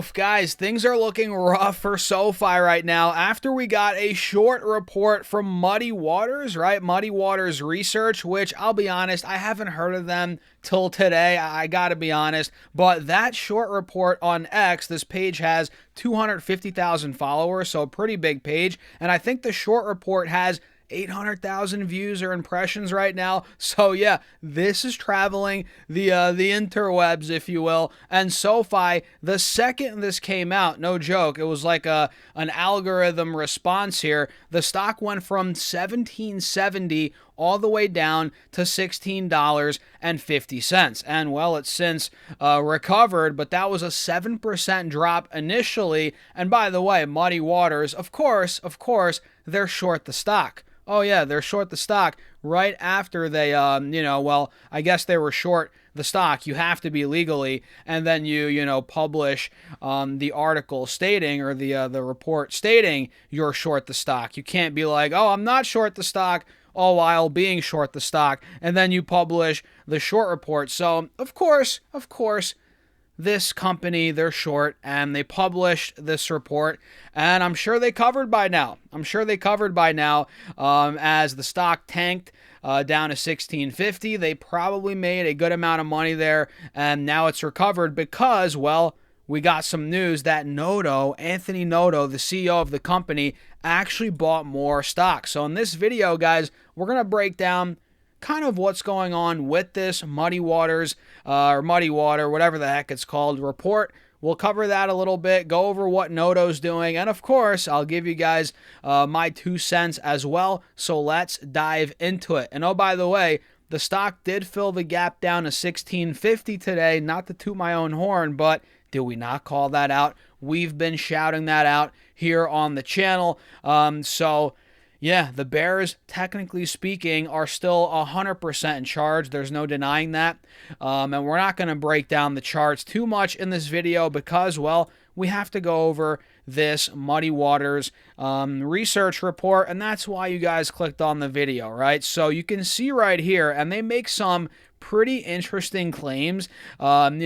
Oof, guys, things are looking rough for SoFi right now after we got a short report from Muddy Waters, right? Muddy Waters Research, which I'll be honest, I haven't heard of them till today. I gotta be honest. But that short report on X, this page has 250,000 followers, so a pretty big page. And I think the short report has 800,000 views or impressions right now. So yeah, this is traveling the interwebs, if you will. And SoFi, the second this came out, no joke, it was like an algorithm response here. The stock went from 1770 all the way down to $16.50. And well, it's since recovered, but that was a 7% drop initially. And by the way, Muddy Waters, of course, they're short the stock. Oh yeah, they're short the stock right after they, well, I guess they were short the stock. You have to be legally, and then you publish the article stating, or the report stating you're short the stock. You can't be like, oh, I'm not short the stock, all while being short the stock, and then you publish the short report. So of course, this company, they're short, and they published this report, and I'm sure they covered by now. As the stock tanked down to $16.50. They probably made a good amount of money there, and now it's recovered because, well, we got some news that Anthony Noto, the CEO of the company, actually bought more stock. So in this video, guys, we're going to break down kind of what's going on with this Muddy Waters, or Muddy Water, whatever the heck it's called, report. We'll cover that a little bit, go over what Noto's doing, and of course, I'll give you guys my 2 cents as well. So let's dive into it. And oh, by the way, the stock did fill the gap down to $16.50 today. Not to toot my own horn, but did we not call that out? We've been shouting that out here on the channel. Yeah, the bears, technically speaking, are still 100% in charge. There's no denying that. And we're not going to break down the charts too much in this video because, well, we have to go over this Muddy Waters research report, and that's why you guys clicked on the video, right? So you can see right here, and they make some pretty interesting claims, bringing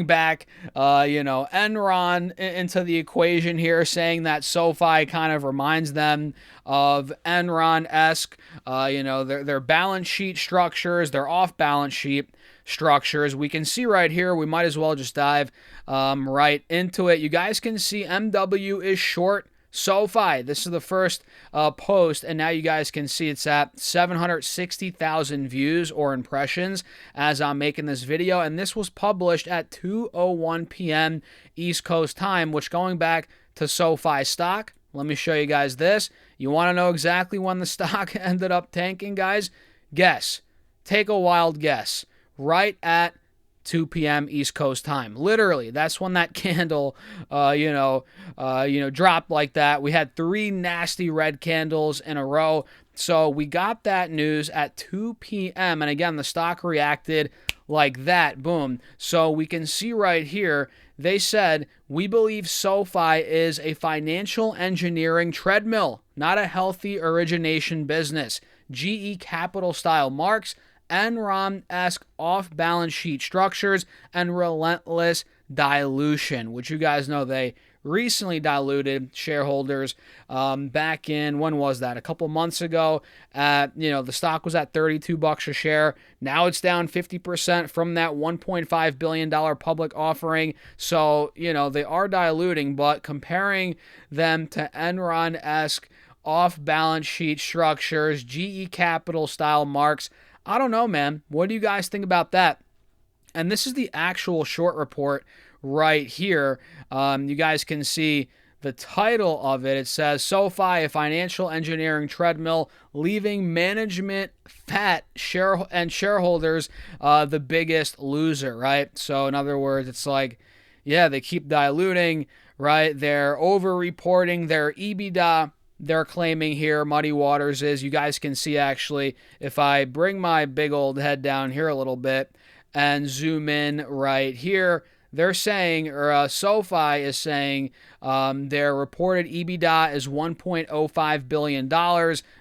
back, Enron into the equation here, saying that SoFi kind of reminds them of Enron-esque, their balance sheet structures, their off-balance sheet structures. We can see right here, we might as well just dive right into it. You guys can see MW is short SoFi. This is the first post, and now you guys can see it's at 760,000 views or impressions as I'm making this video, and this was published at 2:01 p.m. East Coast time, which, going back to SoFi stock, let me show you guys this. You want to know exactly when the stock ended up tanking, guys? Guess. Take a wild guess. Right at 2 p.m. East Coast time. Literally, that's when that candle, dropped like that. We had 3 nasty red candles in a row. So we got that news at 2 p.m. And again, the stock reacted like that. Boom. So we can see right here, they said, we believe SoFi is a financial engineering treadmill, not a healthy origination business. GE Capital style marks, Enron-esque off-balance sheet structures, and relentless dilution, which you guys know they recently diluted shareholders back in, when was that? A couple months ago. The stock was at $32 a share. Now it's down 50% from that $1.5 billion public offering. So, they are diluting, but comparing them to Enron-esque off-balance sheet structures, GE Capital style marks, I don't know, man. What do you guys think about that? And this is the actual short report right here. You guys can see the title of it. It says, SoFi, a financial engineering treadmill, leaving management fat and shareholders the biggest loser, right? So in other words, it's like, yeah, they keep diluting, right? They're over-reporting their EBITDA. They're claiming here, Muddy Waters is, you guys can see actually, if I bring my big old head down here a little bit and zoom in right here, they're saying, or SoFi is saying, their reported EBITDA is $1.05 billion,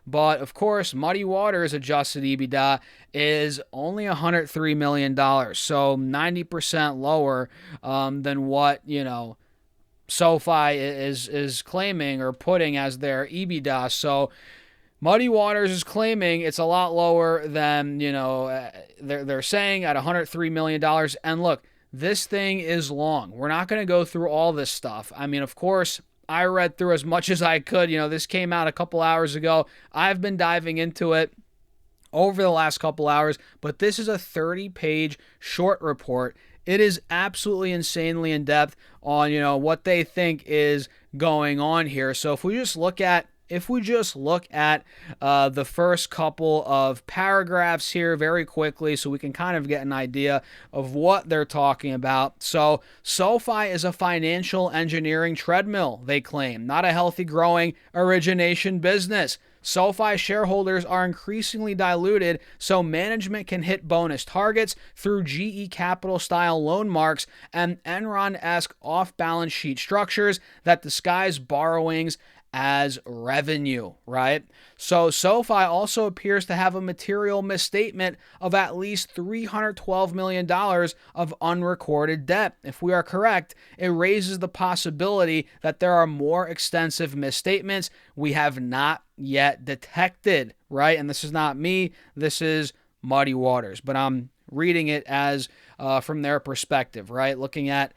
but of course, Muddy Waters' adjusted EBITDA is only $103 million, so 90% lower than what, SoFi is claiming or putting as their EBITDA. So Muddy Waters is claiming it's a lot lower than, they're saying at $103 million. And look, this thing is long. We're not going to go through all this stuff. I mean, of course, I read through as much as I could. This came out a couple hours ago. I've been diving into it over the last couple hours, but this is a 30-page short report. It is absolutely insanely in depth on, what they think is going on here. So if we just look at the first couple of paragraphs here very quickly so we can kind of get an idea of what they're talking about. So SoFi is a financial engineering treadmill, they claim, not a healthy, growing origination business. SoFi shareholders are increasingly diluted so management can hit bonus targets through GE Capital-style loan marks and Enron-esque off-balance sheet structures that disguise borrowings as revenue, right? So SoFi also appears to have a material misstatement of at least $312 million of unrecorded debt. If we are correct, it raises the possibility that there are more extensive misstatements we have not yet detected, right? And this is not me, this is Muddy Waters, but I'm reading it as from their perspective, right? Looking at,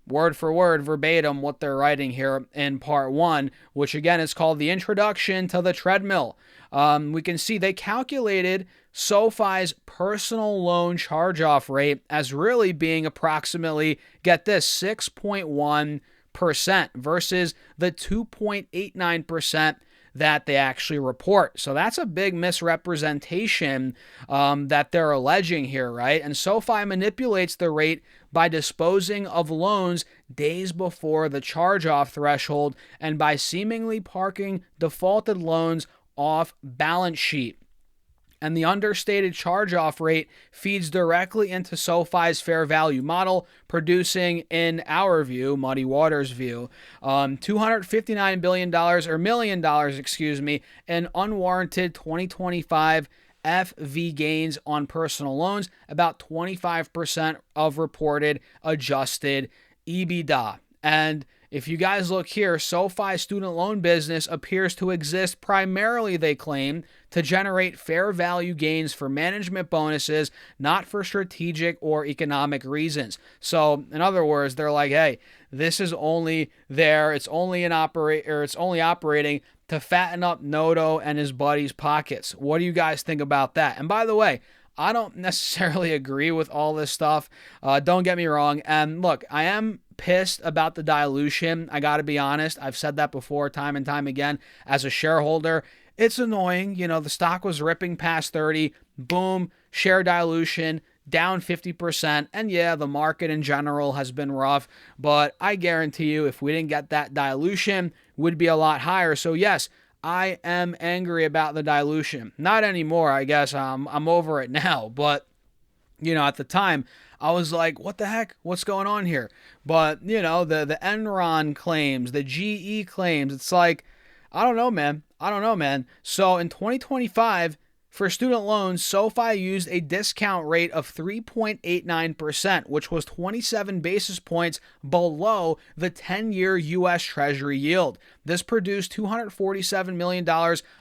word for word, verbatim, what they're writing here in part 1, which again is called the Introduction to the Treadmill. We can see they calculated SoFi's personal loan charge-off rate as really being approximately, get this, 6.1% versus the 2.89% that they actually report. So that's a big misrepresentation that they're alleging here, right? And SoFi manipulates the rate by disposing of loans days before the charge-off threshold and by seemingly parking defaulted loans off balance sheet. And the understated charge-off rate feeds directly into SoFi's fair value model, producing, in our view, Muddy Waters' view, $259 billion or million dollars, in unwarranted 2025 FV gains on personal loans, about 25% of reported adjusted EBITDA. And if you guys look here, SoFi's student loan business appears to exist primarily, they claim, to generate fair value gains for management bonuses, not for strategic or economic reasons. So, in other words, they're like, hey, this is only there, it's only operating to fatten up Noto and his buddies' pockets. What do you guys think about that? And by the way, I don't necessarily agree with all this stuff. Don't get me wrong. And look, I am pissed about the dilution. I got to be honest. I've said that before time and time again. As a shareholder, it's annoying. The stock was ripping past 30. Boom, share dilution down 50%. And yeah, the market in general has been rough. But I guarantee you, if we didn't get that dilution, would be a lot higher. So yes, I am angry about the dilution. Not anymore, I guess. I'm over it now. But, at the time, I was like, what the heck? What's going on here? But, the Enron claims, the GE claims, it's like, I don't know, man. So in 2025, for student loans, SoFi used a discount rate of 3.89%, which was 27 basis points below the 10-year U.S. Treasury yield. This produced $247 million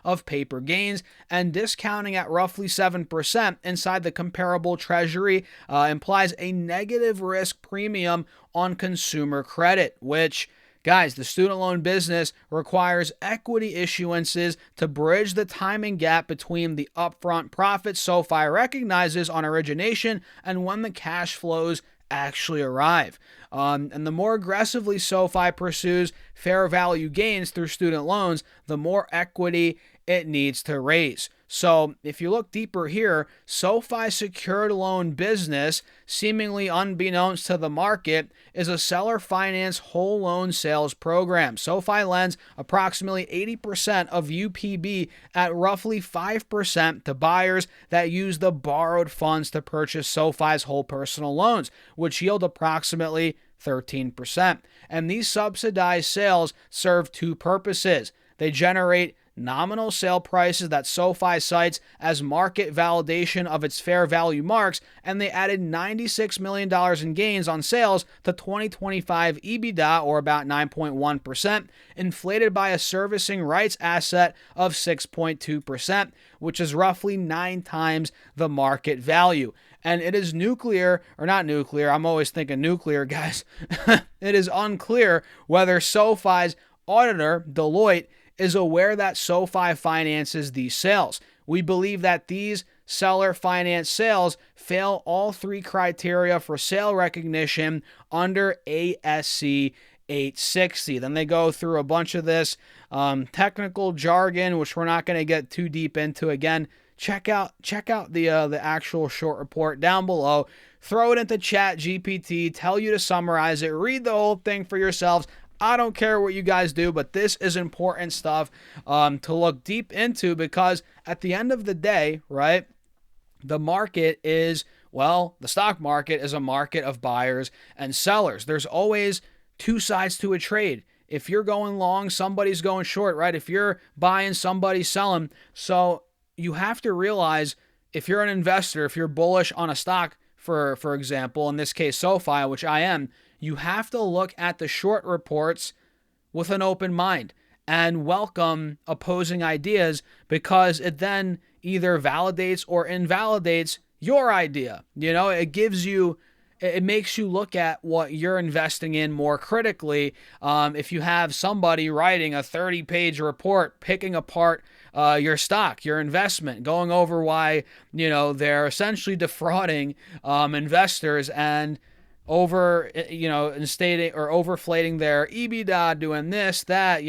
of paper gains, and discounting at roughly 7% inside the comparable Treasury implies a negative risk premium on consumer credit, which, guys, the student loan business requires equity issuances to bridge the timing gap between the upfront profits SoFi recognizes on origination and when the cash flows actually arrive. And the more aggressively SoFi pursues fair value gains through student loans, the more equity it needs to raise. So if you look deeper here, SoFi secured loan business, seemingly unbeknownst to the market, is a seller finance whole loan sales program. SoFi lends approximately 80% of UPB at roughly 5% to buyers that use the borrowed funds to purchase SoFi's whole personal loans, which yield approximately 13%. And these subsidized sales serve two purposes. They generate nominal sale prices that SoFi cites as market validation of its fair value marks, and they added $96 million in gains on sales to 2025 EBITDA, or about 9.1%, inflated by a servicing rights asset of 6.2%, which is roughly 9 times the market value. And it is nuclear, or not nuclear, I'm always thinking nuclear, guys. It is unclear whether SoFi's auditor, Deloitte, is aware that SoFi finances these sales. We believe that these seller finance sales fail all 3 criteria for sale recognition under ASC 860. Then they go through a bunch of this technical jargon, which we're not going to get too deep into. Again, check out the actual short report down below. Throw it into Chat GPT, tell you to summarize it, read the whole thing for yourselves. I don't care what you guys do, but this is important stuff to look deep into, because at the end of the day, right, the market is, well, the stock market is a market of buyers and sellers. There's always 2 sides to a trade. If you're going long, somebody's going short, right? If you're buying, somebody's selling. So you have to realize, if you're an investor, if you're bullish on a stock, for example, in this case SoFi, which I am, you have to look at the short reports with an open mind and welcome opposing ideas, because it then either validates or invalidates your idea. You know, it makes you look at what you're investing in more critically. If you have somebody writing a 30-page report picking apart your stock, your investment, going over why, they're essentially defrauding investors and instating or overflating their EBITDA, doing this, that,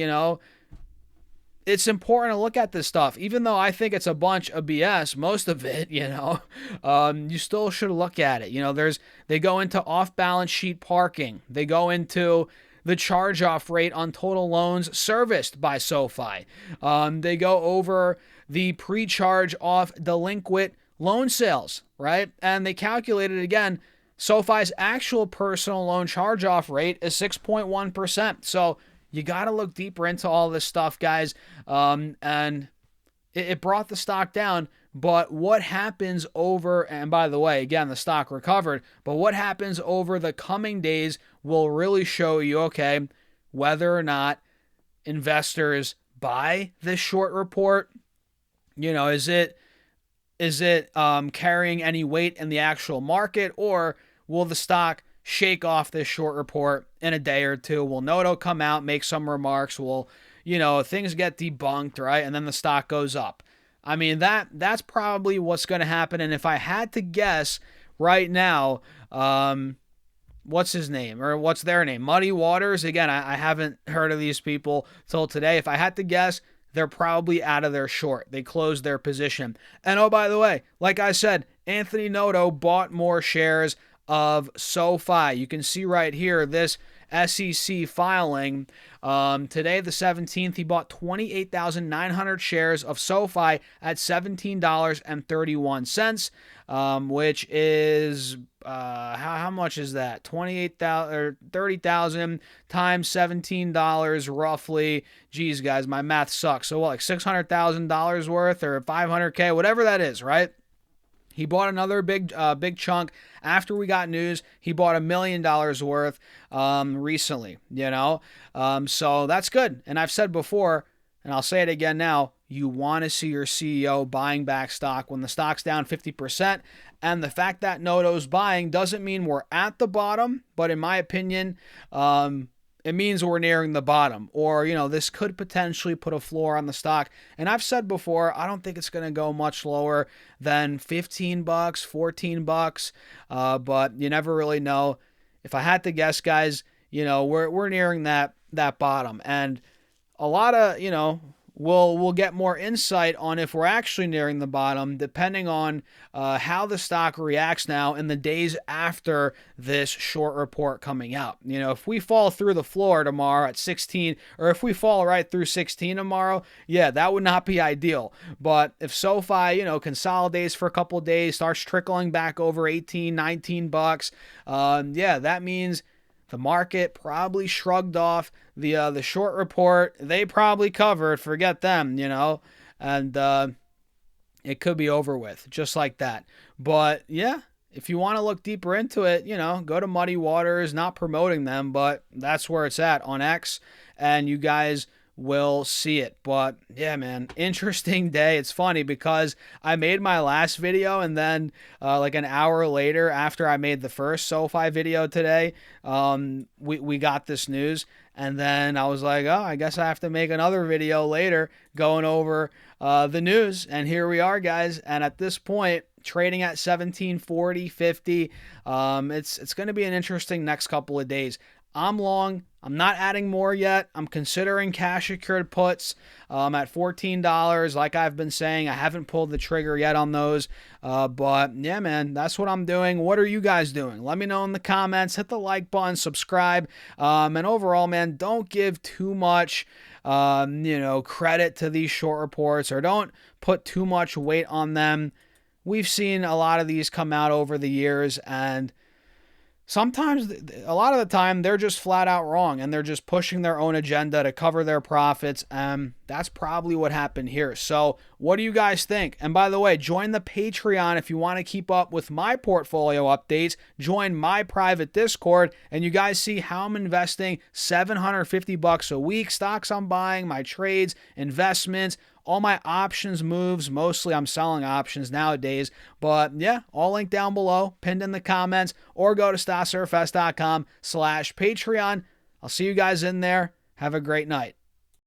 it's important to look at this stuff. Even though I think it's a bunch of BS, most of it, you still should look at it. They go into off-balance sheet parking. They go into the charge-off rate on total loans serviced by SoFi. They go over the pre-charge off delinquent loan sales, right? And they calculated again, SoFi's actual personal loan charge-off rate is 6.1%. So you got to look deeper into all this stuff, guys. And it brought the stock down. But what happens and by the way, again, the stock recovered. But what happens over the coming days will really show you, okay, whether or not investors buy this short report. Is it carrying any weight in the actual market, or will the stock shake off this short report in a day or two? Will Noto come out, make some remarks? Will, things get debunked, right? And then the stock goes up. I mean, that's probably what's going to happen. And if I had to guess right now, what's his name, or what's their name? Muddy Waters. Again, I haven't heard of these people till today. If I had to guess, they're probably out of their short. They closed their position. And oh, by the way, like I said, Anthony Noto bought more shares of SoFi. You can see right here this SEC filing. Today, the 17th, he bought 28,900 shares of SoFi at $17.31, which is how much is that? 28,000 or 30,000 times $17 roughly. Geez, guys, my math sucks. So what, like $600,000 worth, or $500K, whatever that is, right? He bought another big chunk after we got news. He bought $1 million worth recently, so that's good. And I've said before, and I'll say it again now, you want to see your CEO buying back stock when the stock's down 50%. And the fact that Noto's buying doesn't mean we're at the bottom, but in my opinion, it means we're nearing the bottom, or, this could potentially put a floor on the stock. And I've said before, I don't think it's going to go much lower than $15, $14, but you never really know. If I had to guess, guys, we're nearing that bottom. And a lot of, we'll get more insight on if we're actually nearing the bottom, depending on how the stock reacts now in the days after this short report coming out. You know, if we fall through the floor tomorrow at 16, or if we fall right through 16 tomorrow, yeah, that would not be ideal. But if SoFi, you know, consolidates for a couple of days, starts trickling back over 18, 19 bucks, yeah, that means the market probably shrugged off the short report. They probably covered, forget them, you know, and it could be over with just like that. But yeah, if you want to look deeper into it, you know, go to Muddy Waters, not promoting them, but that's where it's at on X, and you guys will see it. But yeah, man, interesting day. It's funny because I made my last video, and then like an hour later after I made the first SoFi video today, we got this news. And then I was like, oh, I guess I have to make another video later going over the news. And here we are, guys. And at this point, trading at 1740.50. It's going to be an interesting next couple of days. I'm long. I'm not adding more yet. I'm considering cash secured puts at $14. Like I've been saying, I haven't pulled the trigger yet on those. But yeah, man, that's what I'm doing. What are you guys doing? Let me know in the comments. Hit the like button, subscribe. And overall, man, don't give too much credit to these short reports, or don't put too much weight on them. We've seen a lot of these come out over the years, and sometimes, a lot of the time, they're just flat out wrong, and they're just pushing their own agenda to cover their profits. That's probably what happened here. So what do you guys think? And by the way, join the Patreon if you want to keep up with my portfolio updates. Join my private Discord, and you guys see how I'm investing $750 a week, stocks I'm buying, my trades, investments, all my options moves. Mostly I'm selling options nowadays. But yeah, all linked down below, pinned in the comments, or go to stocksurfs.com/Patreon. I'll see you guys in there. Have a great night.